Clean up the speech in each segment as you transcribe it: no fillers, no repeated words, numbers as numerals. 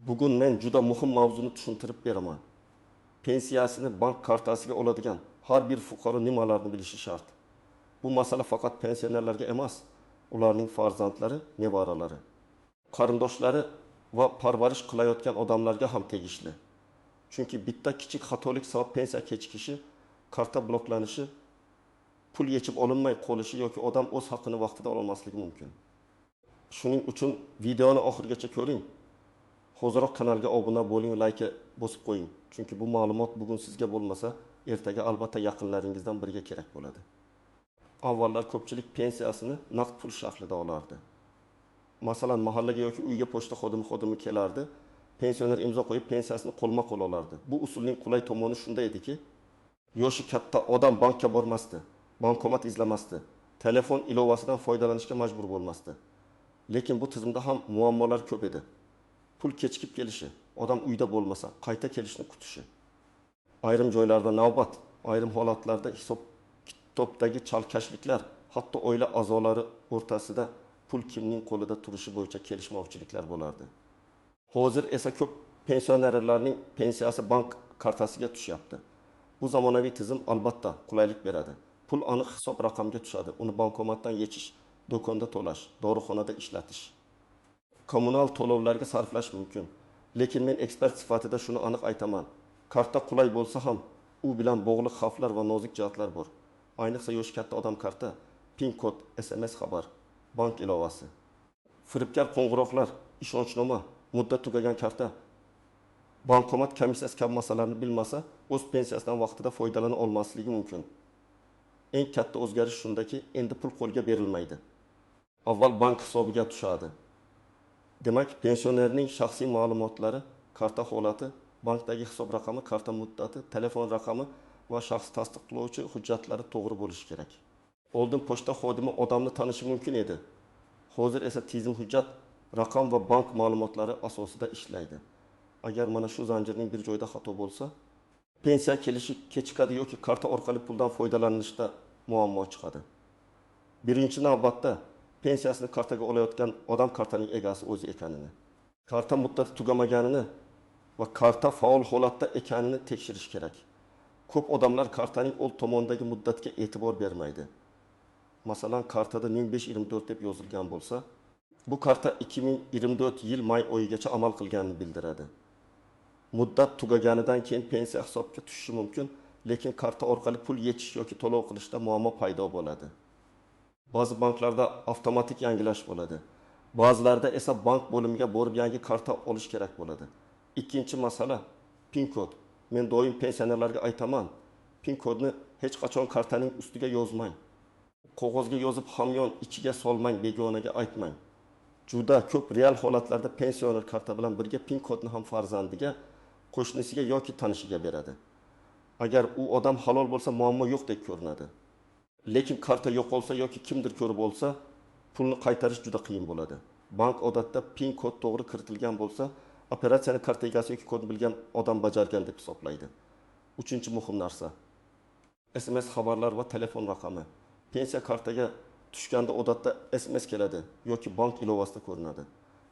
Bugun men juda muhim mavzuni tushuntirib beraman. Pensiyasini bank kartasiga oladigan har bir fuqaro nimalarni bilishi shart. Bu masala faqat pensionerlarga emas, ularning farzandlari, nevaralari, qarindoshlari va parvarish qilayotgan odamlarga ham tegishli. Chunki bitta kichik xatolik sabab pensiya kechikishi, karta bloklanishi, pul yechib olinmay qolishi yoki odam o'z haqqini vaqtida olmasligi mumkin. Shuning uchun videoni oxirigacha ko'ring. Hoziroq kanalga obuna bo'ling, like bosib qo'ying. Chunki bu ma'lumot bugun sizga bo'lmasa, ertaga albatta yaqinlaringizdan biriga kerak bo'ladi. Avvallar ko'pchilik pensiyasini naqd pul shaklida olardi. Masalan, mahallaga yoki uyga pochta xodimi kelardi, pensioner imzo qo'yib pensiyasini qo'lma-qo'l olardi. Bu usulning qulay tomoni shunda ediki, yoshi katta odam bankka bormasdi, bankomat izlamasdi, telefon ilovasidan foydalanishga majbur bo'lmasdi. Lekin bu tizimda ham muammolar ko'p edi. Pul kechikib kelishi, odam uyda bo'lmasa, qayta kelishni kutishi. Ayrim joylarda navbat, ayrim holatlarda hisob kitobdagi chalkashliklar, hatto oila a'zolari o'rtasida pul kimning qo'lida turishi bo'yicha kelishmovchiliklar bo'lardi. Hozir esa ko'p pensionerlarning pensiyasi bank kartasiga tushyapti. Bu zamonaviy tizim albatta qulaylik beradi. Pul aniq hisob raqamga tushadi. Uni bankomatdan yechish, do'konda to'lash, dorixonada ishlatish, kommunal to'lovlarga sarflash mumkin. Lekin men ekspert sifatida shuni aniq aytaman. Karta qulay bo'lsa ham, u bilan bog'liq xavflar va nozik jihatlar bor. Ayniqsa yoshi katta odam karta, PIN kod, SMS xabar, bank ilovasi, firibgar qo'ng'iroqlar, ishonchnoma, muddat tugagan karta, bankomat komissiyasi kabi masalalarni bilmasa, o'z pensiyasidan vaqtida foydalana olmasligi mumkin. Eng katta o'zgarish shundaki, endi pul qo'lga berilmaydi. Avval bank hisobiga tushadi. Demak, pensionerning shaxsiy ma'lumotlari, karta holati, bankdagi hisob raqami, karta muddati, telefon raqami va shaxs tasdiqlovchi hujjatlari to'g'ri bo'lishi kerak. Oldin pochta xodimi odamni tanishi mumkin edi. Hozir esa tizim hujjat, raqam va bank ma'lumotlari asosida ishlaydi. Agar mana shu zanjirning bir joyda xato bo'lsa, pensiya kelishi kechikadi yoki karta orqali puldan foydalanishda muammo chiqadi. Birinchi navbatda pensiyasini kartaga olayotgan odam kartaning egasi o'zi ekanini, karta muddati tugamaganini va karta faol holatda ekanini tekshirish kerak. Ko'p odamlar kartaning old tomondagi muddatga e'tibor bermaydi. Masalan, kartada 1524 deb yozilgan bo'lsa, bu karta 2024 yil may oyigacha amal qilganini bildiradi. Muddat tugaganidan keyin pensiya hisobga tushishi mumkin, lekin karta orqali pul yechish yoki to'lov qilishda muammo paydo bo'ladi. Ba'zi banklarda avtomatik yangilash bo'ladi. Ba'zilarida esa bank bo'limiga borib yangi karta olish kerak bo'ladi. Ikkinchi masala PIN kod. Men doim pensionerlarga aytaman, PIN kodni hech qachon kartaning ustiga yozmang. Qog'ozga yozib hamyon ichiga solmang, begonaga aytmang. Juda ko'p real holatlarda pensioner karta bilan birga PIN kodni ham farzandiga, qo'shnisiga yoki tanishiga beradi. Agar u odam halol bo'lsa, muammo yo'qdek ko'rinadi. Lekin karta yo'qolsa yoki kimdir ko'rib olsa, pulni qaytarish juda qiyin bo'ladi. Bank odatda PIN kod to'g'ri kiritilgan bo'lsa, operatsiyani karta egasi yoki kodni bilgan odam bajargan deb hisoblaydi. Uchinchi muhim narsa, SMS xabarlar va telefon raqami. Pensiya kartaga tushganda odatda SMS keladi yoki bank ilovasida ko'rinadi.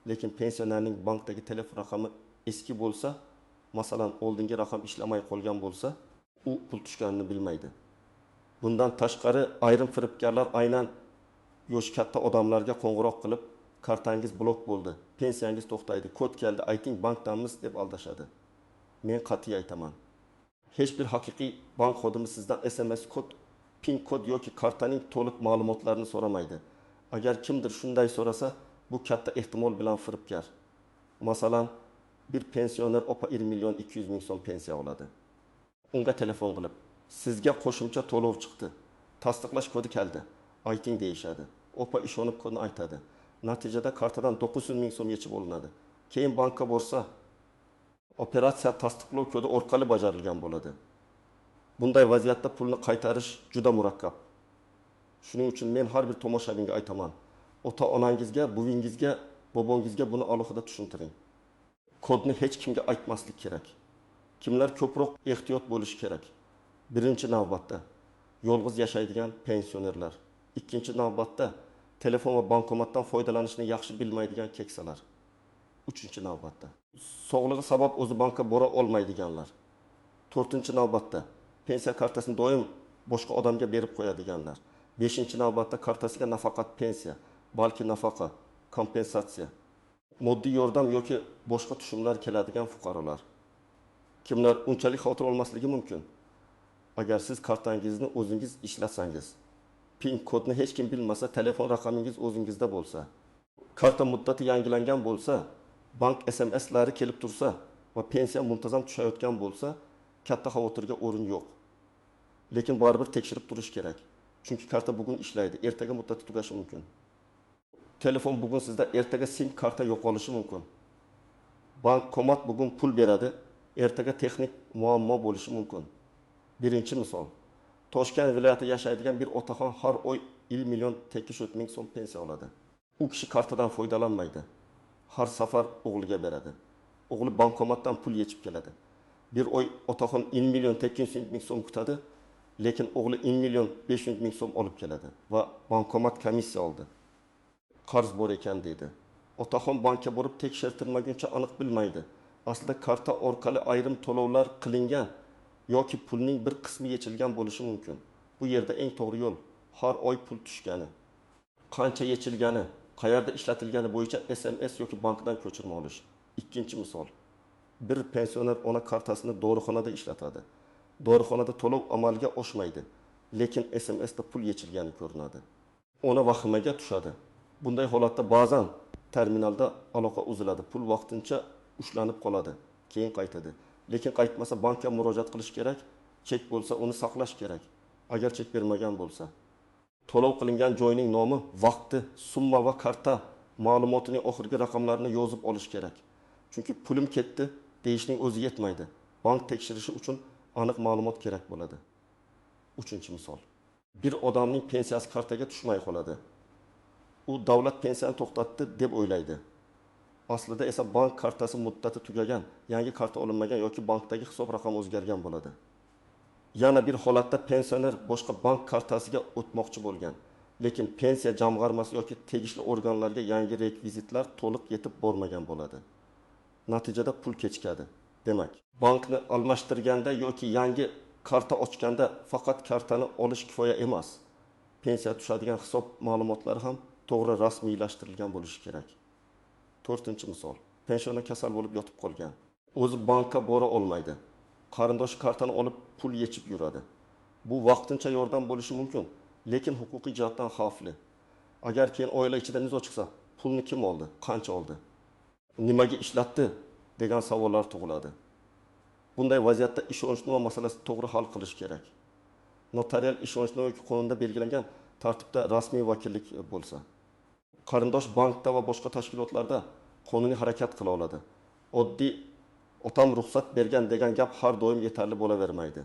Lekin pensionerning bankdagi telefon raqami eski bo'lsa, masalan, oldingi raqam ishlamay qolgan bo'lsa, u pul tushganini bilmaydi. Bundan tashqari, ayrim firibgarlar aynan yoshi katta odamlarga qo'ng'iroq qilib, kartangiz blok bo'ldi, pensiyangiz to'xtaydi, kod keldi, ayting bankdanmiz deb aldashadi. Men qat'iy aytaman. Hech bir haqiqiy bank xodimi sizdan SMS kod, PIN kod yoki kartaning to'liq ma'lumotlarini so'ramaydi. Agar kimdir shunday so'rasa, bu katta ehtimol bilan firibgar. Masalan, bir pensioner opa 1 million 200 ming so'm pensiya oladi. Unga telefon qilib, sizga qo'shimcha to'lov chiqdi, tasdiqlash kodi keldi, ayting deyishadi. Opa ishonib kodni aytadi. Natijada kartadan 900 ming so'm yechib olinadi. Keyin bankka borsa, operatsiya tasdiqlov kodi orqali bajarilgan bo'ladi. Bunday vaziyatda pulni qaytarish juda murakkab. Shuning uchun men har bir tomoshabinga aytaman. Ota-onangizga, buvingizga, bobongizga buni alohida tushuntiring. Kodni hech kimga aytmaslik kerak. Kimlar ko'proq ehtiyot bo'lishi kerak? Birinchi navbatda yolg'iz yashaydigan pensionerlar. Ikkinchi navbatda telefon va bankomatdan foydalanishni yaxshi bilmaydigan keksalar. 3-chi navbatda. Sog'lig'i sabab o'zi bankka bora olmaydiganlar. 4-chi navbatda pensiya kartasini doim boshqa odamga berib qo'yadiganlar. 5-chi navbatda kartasiga nafaqat pensiya, balki nafaqa, kompensatsiya, moddiy yordam yoki boshqa tushumlar keladigan fuqarolar. Kimlar unchalik xavotir olmasligi mumkin? Agar siz kartangizni o'zingiz ishlatsangiz, PIN kodni hech kim bilmasa, telefon raqamingiz o'zingizda bo'lsa, karta muddati yangilangan bo'lsa, bank SMS'lari kelib tursa va pensiya muntazam tushayotgan bo'lsa, katta xavotirga o'rin yo'q. Lekin baribir tekshirib turish kerak. Chunki karta bugun ishlaydi, ertaga muddati tugashi mumkin. Telefon bugun sizda, ertaga SIM karta yo'qolishi mumkin. Bankomat bugun pul beradi, ertaga texnik muammo bo'lishi mumkin. Birinchi misol. Toshkent viloyatida yashaydigan bir otaxon har oy 1 million 200 ming so'm pensiya oladi. U kishi kartadan foydalanmaydi. Har safar o'g'liga beradi. O'g'li bankomatdan pul yechib keladi. Bir oy otaxon 1 million 200 ming so'm kutadi, lekin o'g'li 1 million 500 ming so'm olib keladi va bankomat komissiya oldi. Qarz bor ekan deydi. Otaxon bankka borib tekshirtirmaguncha aniq bilmaydi. Aslida karta orqali ayrim to'lovlar qilingan yoki pulning bir qismi yechilgan bo'lishi mumkin. Bu yerda eng to'g'ri yo'l har oy pul tushgani, qancha yechilgani, qayerda ishlatilgani bo'yicha SMS yoki bankdan ko'chirma olish. Ikkinchi misol. Bir pensioner ona kartasini dorixonada ishlatadi. Dorixonada to'lov amalga oshmaydi, lekin SMSda pul yechilgani ko'rinadi. Ona vahimaga tushadi. Bunday holatda ba'zan terminalda aloqa uziladi, pul vaqtincha ushlanib qoladi, keyin qaytadi. Lekin qaytmasa bankka murojaat qilish kerak, chek bo'lsa uni saqlash kerak. Agar chek bermagan bo'lsa, to'lov qilingan joyning nomi, vaqti, summa va karta ma'lumotining oxirgi raqamlarini yozib olish kerak. Chunki pulim ketdi deyishning o'zi yetmaydi. Bank tekshirishi uchun aniq ma'lumot kerak bo'ladi. 3-chi misol. Bir odamning pensiyasi kartaga tushmay qoladi. U davlat pensiyani to'xtatdi deb o'ylaydi. Aslida esa bank kartasi muddati tugagan, yangi karta olinmagan yoki bankdagi hisob raqami o'zgargan bo'ladi. Yana bir holatda pensioner boshqa bank kartasiga o'tmoqchi bo'lgan, lekin pensiya jamg'armasi yoki tegishli organlarga yangi rekvizitlar to'liq yetib bormagan bo'ladi. Natijada pul kechikadi. Demak, bankni almashtirganda yoki yangi karta ochganda faqat kartani olish kifoya emas. Pensiya tushadigan hisob ma'lumotlari ham to'g'ri rasmiylashtirilgan bo'lishi kerak. 4-chi misol. Pensioner kasal bo'lib yotib qolgan. O'zi bankka bora olmaydi. Qarindoshi kartani olib pul yechib yuradi. Bu vaqtincha yordam bo'lishi mumkin, lekin huquqiy jihatdan xavfli. Agar keyin oila ichida nizo chiqsa, pulni kim oldi, qancha oldi, nimaga ishlatdi degan savollar tug'iladi. Bunday vaziyatda ishonchnoma masalasi to'g'ri hal qilish kerak. Notarial ishonchnoma qonunda belgilangan tartibda rasmiy vakillik bo'lsa, qarindosh bankda va boshqa tashkilotlarda qonuniy harakat qila oladi. Oddiy otam ruxsat bergan degan gap har doim yetarli bo'lavermaydi.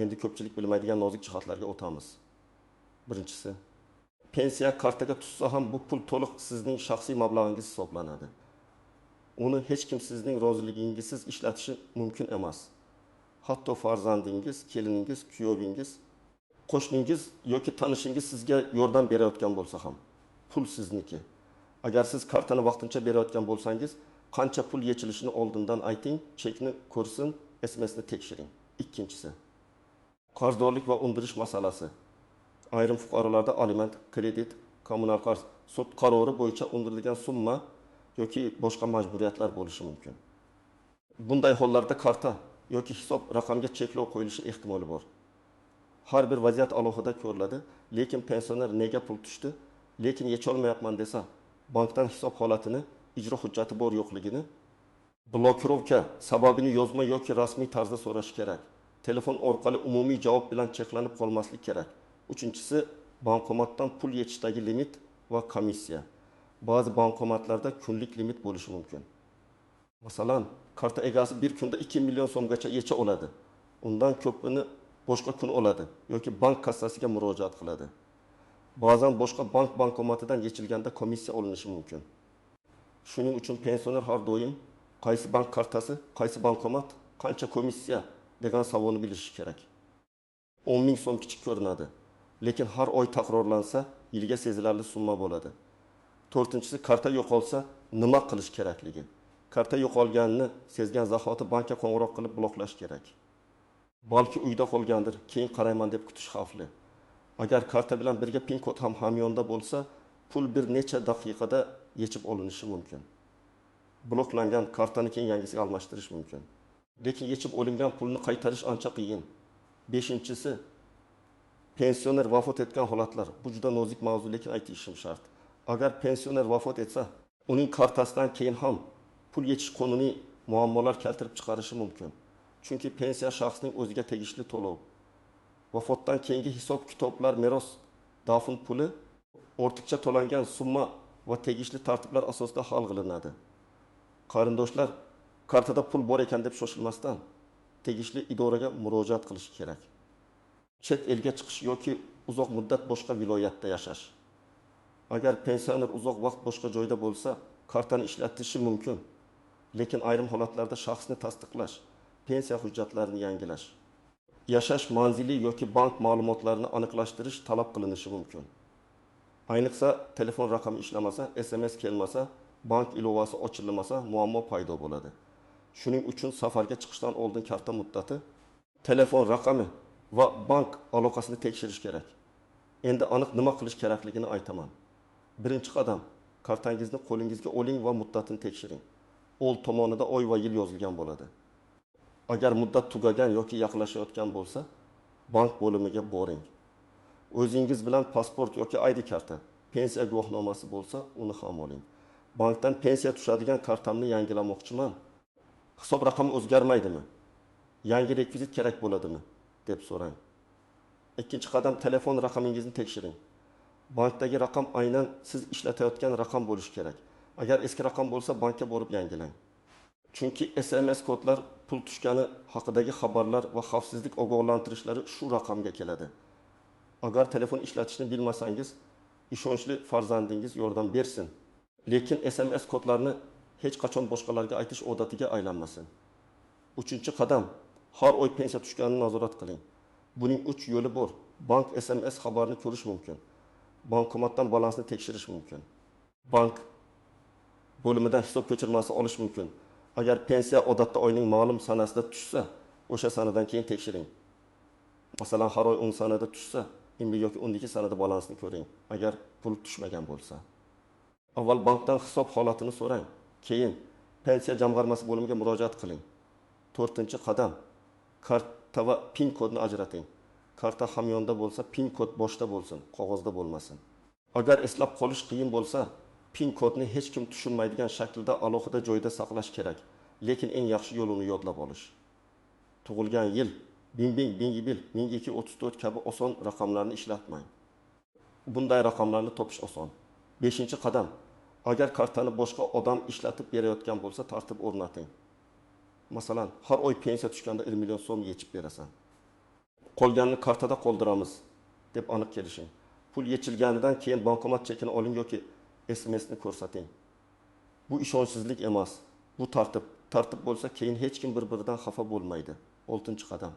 Endi ko'pchilik bilmaydigan nozik jihatlarga o'tamiz. Birinchisi, pensiya kartaga tushsa ham bu pul to'liq sizning shaxsiy mablag'ingiz hisoblanadi. Uni hech kim sizning roziligingizsiz ishlatishi mumkin emas. Hatto farzandingiz, keliningiz, kuyovingiz, qo'shningiz yoki tanishingiz sizga yordam berayotgan bo'lsa ham pul sizniki. Agar siz kartani vaqtincha berayotgan bo'lsangiz, qancha pul yechilishini oldindan ayting, chekni ko'rsin, SMSni tekshiring. Ikkinchisi, qarzdorlik va undirish masalasi. Ayrim fuqarolarda aliment, kredit, kommunal qarz, sud qarori bo'yicha undirilgan summa yoki boshqa majburiyatlar bo'lishi mumkin. Bunday hollarda karta yoki hisob raqamga cheklov qo'yilishi ehtimoli bor. Har bir vaziyat alohida ko'riladi, lekin pensioner nega pul tushdi, lekin yecholmayapman desa, bankdan hisob holatini, ijro hujjati bor yo'qligini, blokirovka sababini yozma yoki rasmiy tarzda so'rash kerak. Telefon orqali umumiy javob bilan cheklanib qolmaslik kerak. 3-chisi, bankomatdan pul yechishdagi limit va komissiya. Ba'zi bankomatlarda kunlik limit bo'lishi mumkin. Masalan, karta egasi bir kunda 2 million so'mgacha yecha oladi. Undan ko'pini boshqa kun oladi yoki bank kassasiga murojaat qiladi. Ba'zan boshqa bank bankomatidan yechilganda komissiya olinishi mumkin. Shuning uchun pensioner har doim qaysi bank kartasi, qaysi bankomat, qancha komissiya degan savolni bilishi kerak. 10 ming so'm kichik ko'rinadi, lekin har oy takrorlansa, yilga sezilarli summa bo'ladi. 4-chisi, karta yo'qolsa nima qilish kerakligi. Karta yo'qolganini sezgan zahoti bankka qo'ng'iroq qilib bloklash kerak. Balki uyda qolgandir, keyin qarayman deb kutish xavfli. Agar karta bilan birga pin kod ham hamyonda bo'lsa, pul bir necha daqiqada yechib olinishi mumkin. Bloklangan kartani keyin yangisiga almashtirish mumkin. Lekin yechib olingan pulni qaytarish ancha qiyin. 5-inchisi, pensioner vafot etgan holatlar. Bu juda nozik mavzu, lekin aytishim shart. Agar pensioner vafot etsa, uning kartasidan keyin ham pul yechish qonuniy muammolar keltirib chiqarishi mumkin. Chunki pensiya shaxsning o'ziga tegishli to'lov. Vafotdan keyingi hisob kitoblar, meros, dafn puli ortiqcha to'langan summa va tegishli tartiblar asosida hal qilinadi. Qarindoshlar kartada pul bor ekan deb shoshilmasdan tegishli idoraga murojaat qilish kerak. Chet elga chiqish yoki uzoq muddat boshqa viloyatda yashash. Agar pensioner uzoq vaqt boshqa joyda bo'lsa, kartani ishlatishi mumkin. Lekin ayrim holatlarda shaxsni tasdiqlash, pensiya hujjatlarini yangilash, yashash manzili yoki bank ma'lumotlarini aniqlashtirish talab qilinishi mumkin. Ayniqsa telefon raqami ishlamasa, SMS kelmasa, bank ilovasi ochilmasa, muammo paydo bo'ladi. Shuning uchun safarga chiqishdan oldin karta muddati, telefon raqami va bank aloqasini tekshirish kerak. Endi aniq nima qilish kerakligini aytaman. Birinchi qadam, kartangizni qo'lingizga oling va muddatini tekshiring. Old tomonida oy va yil yozilgan bo'ladi. Agar muddat tugagan yoki yaqinlashayotgan bo'lsa, bank bo'limiga boring. O'zingiz bilan pasport yoki ID karta, pensiya guvohnomasi bo'lsa, uni ham oling. Bankdan pensiya tushadigan kartamni yangilamoqchiman. Hisob raqami o'zgarmaydimi? Yangi rekvizit kerak bo'ladimi? deb so'rang. Ikkinchi qadam, telefon raqamingizni tekshiring. Bankdagi raqam aynan siz ishlatayotgan raqam bo'lishi kerak. Agar eski raqam bo'lsa, bankka borib yangilang. Chunki SMS kodlar, pul tushgani haqidagi xabarlar va xavfsizlik ogohlantirishlari shu raqamga keladi. Agar telefon ishlatishni bilmasangiz, ishonchli farzandingiz yordam bersin. Lekin SMS kodlarni hech qachon boshqalarga aytish odatiga aylanmasin. Uchinchi qadam, har oy pensiya tushganini nazorat qiling. Buning 3 yo'li bor. Bank SMS xabarini ko'rish mumkin. Bankomatdan balansni tekshirish mumkin. Bank bo'limidan hisob ko'chirmasi olish mumkin. Agar pensiya odatda oyning ma'lum sanasida tushsa, o'sha sanadan keyin tekshiring. Masalan, har oy 10 sanada tushsa, endi yoki 12 sanada balansni ko'ring, agar pul tushmagan bo'lsa. Avval bankdan hisob holatini so'rang, keyin pensiya jamg'armasi bo'limiga murojaat qiling. 4-qadam, karta va pin kodni ajrating. Karta hamyonda bo'lsa, pin kod boshda bo'lsin, qog'ozda bo'lmasin. Agar eslab qolish qiyin bo'lsa, pin kodni hech kim tushunmaydigan shaklda alohida joyda saqlash kerak. Lekin eng yaxshi yo'l uni yodlab olish. Tug'ilgan yil, 1234 kabi oson raqamlarni ishlatmang. Bunday raqamlarni topish oson. 5-qadam, agar kartani boshqa odam ishlatib berayotgan bo'lsa, tartib o'rnating. Masalan, har oy pensiya tushganda 1 million so'm yechib berasan. Qolganini kartada qoldiramiz deb aniq kelishing. Pul yechilganidan keyin bankomat chekini oling yoki SMS'ni ko'rsating. Bu ishonchsizlik emas, bu tartib. Tartib bo'lsa, keyin hech kim bir-biridan xafa bo'lmaydi. 6-qadam.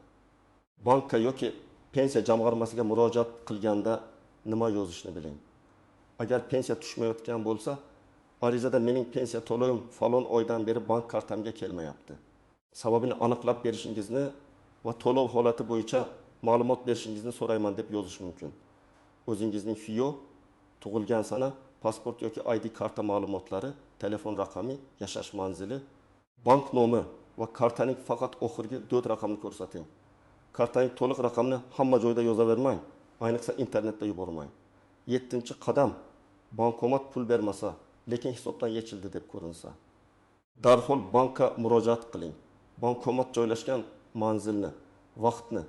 Bankka yoki pensiya jamg'armasiga murojaat qilganda nima yozishni biling. Agar pensiya tushmayotgan bo'lsa, arizada mening pensiya to'lovim falon oydan beri bank kartamga kelmayapti. Sababini aniqlab berishingizni va to'lov holati bo'yicha ma'lumot berishingizni so'rayman deb yozish mumkin. O'zingizning FIO, tug'ilgan sana, pasport yoki ID karta ma'lumotlari, telefon raqami, yashash manzili, bank nomi va kartaning faqat oxirgi 4 raqamini ko'rsating. Kartaning to'liq raqamini hamma joyda yozavermang, ayniqsa internetda yubormang. 7-qadam, bankomat pul bermasa, lekin hisobdan yechildi deb ko'rinsa, darhol bankka murojaat qiling. Bankomat joylashgan manzilni, vaqtni,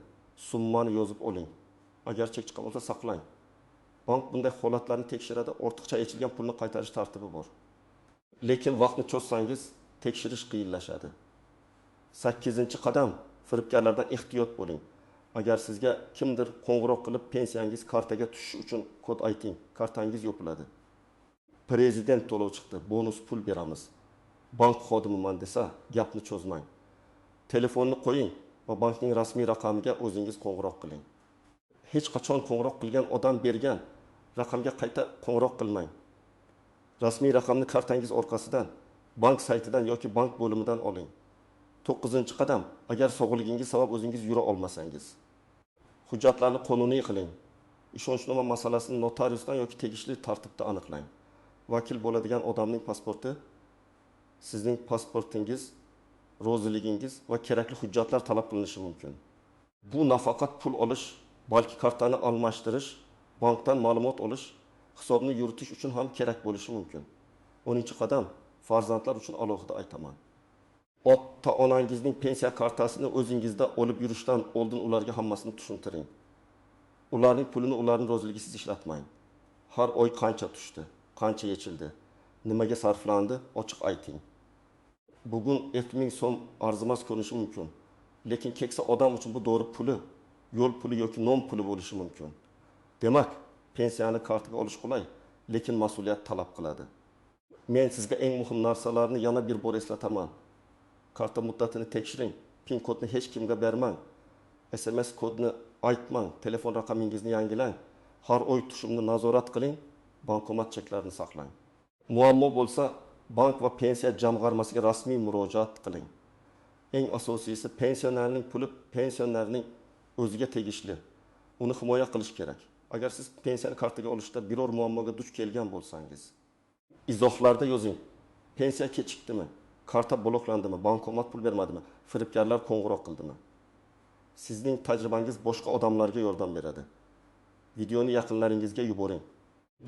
summani yozib oling. Agar chek chiqqan bo'lsa, saqlang. Bank bunday holatlarni tekshiradi, ortiqcha yechilgan pulni qaytarish tartibi bor. Lekin vaqtni cho'zsangiz, tekshirish qiyinlashadi. 8-qadam, firibgarlardan ehtiyot bo'ling. Agar sizga kimdir qo'ng'iroq qilib pensiyangiz kartaga tushishi uchun kod ayting, kartangiz yopiladi. Prezident to'lov chiqdi, bonus pul beramiz. Bank xodimiman desa, gapni cho'zmang. Telefonni qo'ying va bankning rasmiy raqamiga o'zingiz qo'ng'iroq qiling. Hech qachon qo'ng'iroq qilgan odam bergan raqamga qayta qo'ng'iroq qilmang. Rasmiy raqamni kartangiz orqasidan bank saytidan yoki bank bo'limidan oling. 9-qadam, agar sog'ligingiz sabab o'zingiz yura olmasangiz, hujjatlarni qonuniy qiling. Ishonchnoma masalasini notariusdan yoki tegishli tartibda aniqlang. Vakil bo'ladigan odamning pasporti sizning pasportingiz, roziligingiz va kerakli hujjatlar talab qilinishi mumkin. Bu nafaqat pul olish, balki kartani almashtirish, bankdan ma'lumot olish, hisobni yuritish uchun ham kerak bo'lishi mumkin. 10-qadam, farzandlar uchun alohida aytaman. Ota-onangizning pensiya kartasini o'zingizda olib yurishdan oldin ularga hammasini tushuntiring. Ularning pulini ularning roziligisiz ishlatmang. Har oy qancha tushdi, qancha yechildi, nimaga sarflandi, ochiq ayting. Bugun 7000 so'm arzimas ko'rinishi mumkin, lekin keksa odam uchun bu doğru puli, yo'l puli yoki non puli bo'lishi mumkin. Demak, pensiyani kartaga olish qulay, lekin mas'uliyat talab qiladi. Men sizga eng muhim narsalarni yana bir bor eslataman. Karta muddatini tekshiring, PIN kodni hech kimga bermang, SMS kodni aytmang, telefon raqamingizni yangilang, har oy tushumni nazorat qiling, bankomat cheklarini saqlang. Muammo bo'lsa, bank va pensiya jamg'armasiga rasmiy murojaat qiling. Eng asosiysi, pensionerning puli pensionerning o'ziga tegishli. Uni himoya qilish kerak. Agar siz pensiya kartaga olishda biror muammoga duch kelgan bo'lsangiz, izohlarda yozing. Pensiya kechikdimi? Karta bloklandimi? Bankomat pul bermadimi? Firibgarlar qo'ng'iroq qildimi? Sizning tajribangiz boshqa odamlarga yordam beradi. Videoni yaqinlaringizga yuboring.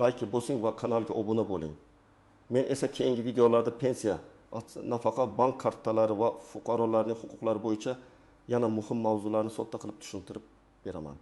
Like bosing va kanalga obuna bo'ling. Men esa keyingi videolarda pensiya, nafaqa, bank kartalari va fuqarolarning huquqlari bo'yicha yana muhim mavzularni sodda qilib tushuntirib beraman.